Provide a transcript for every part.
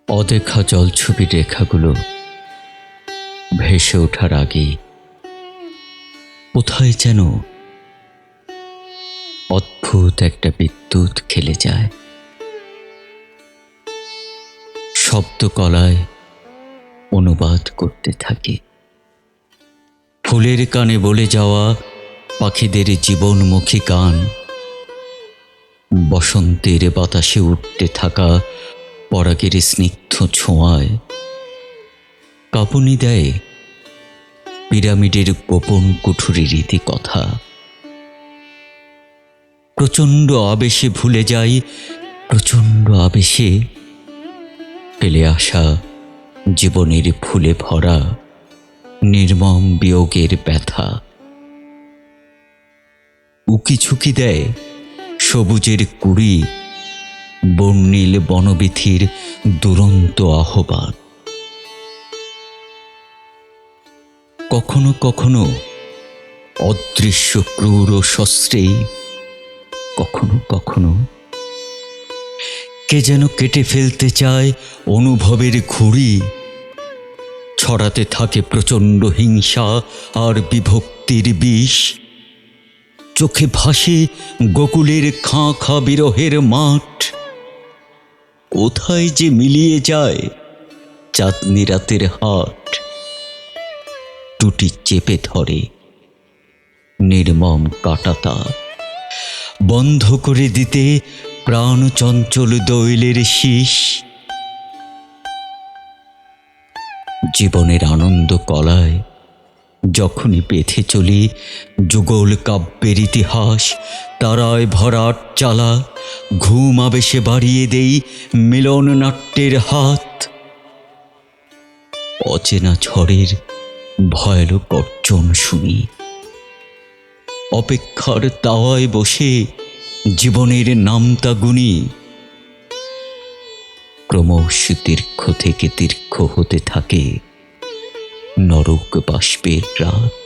অদেখা জলছবির রেখাগুলো ভেসে ওঠার আগে কোথায় যেন অদ্ভুত একটা বিদ্যুৎ খেলে যায়। শব্দকলায় অনুবাদ করতে থাকে ফুলের কানে বলে যাওয়া পাখিদের জীবনমুখী গান, বসন্তের বাতাসে উঠতে থাকা পরাগের স্নিগ্ধ ছোঁয়ায় কাঁপুনি দেয় পিরামিডের গোপন কুঠুরির রীতিকথা। প্রচণ্ড আবেশে ভুলে যাই, প্রচণ্ড আবেশে ফেলে আসা জীবনের ফুলে ভরা নির্মম বিয়োগের ব্যথা। উকিঝুঁকি দেয় সবুজের কুড়ি, বর্ণিল বনবীথির দুরন্ত আহ্বান। কখনো কখনো অদৃশ্য ক্রূর শস্ত্রে, কখনো কখনো কে যেন কেটে ফেলতে চায় অনুভবের ঘুড়ি। ছড়াতে থাকে প্রচণ্ড হিংসা আর বিভক্তির বিষ। চোখে ভাসে গোকুলের খাঁ খাঁ বিরহের মাঠ। কোথায় যে মিলিয়ে যায় চাঁদনি রাতের হাট। টুটি চেপে ধরে নির্মম কাঁটাতা, বন্ধ করে দিতে প্রাণ চঞ্চল দৈলের শীষ। জীবনের আনন্দ কলায় যখনই পেথে চলি যুগল কাব্যের ইতিহাস, তারায় ভরাট চালা ঘুম আবেশে বাড়িয়ে দেই মিলন নাট্যের হাত। অচেনা ঝড়ের ভয়াল গর্জন শুনি, অপেক্ষার তাওয়ায় বসে জীবনের নামতা গুনি। ক্রমশ দীর্ঘ থেকে দীর্ঘ হতে থাকে নরক বাষ্পের রাত,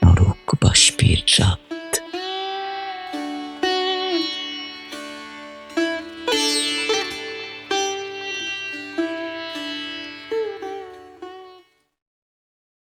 নরক বাষ্পের রাত।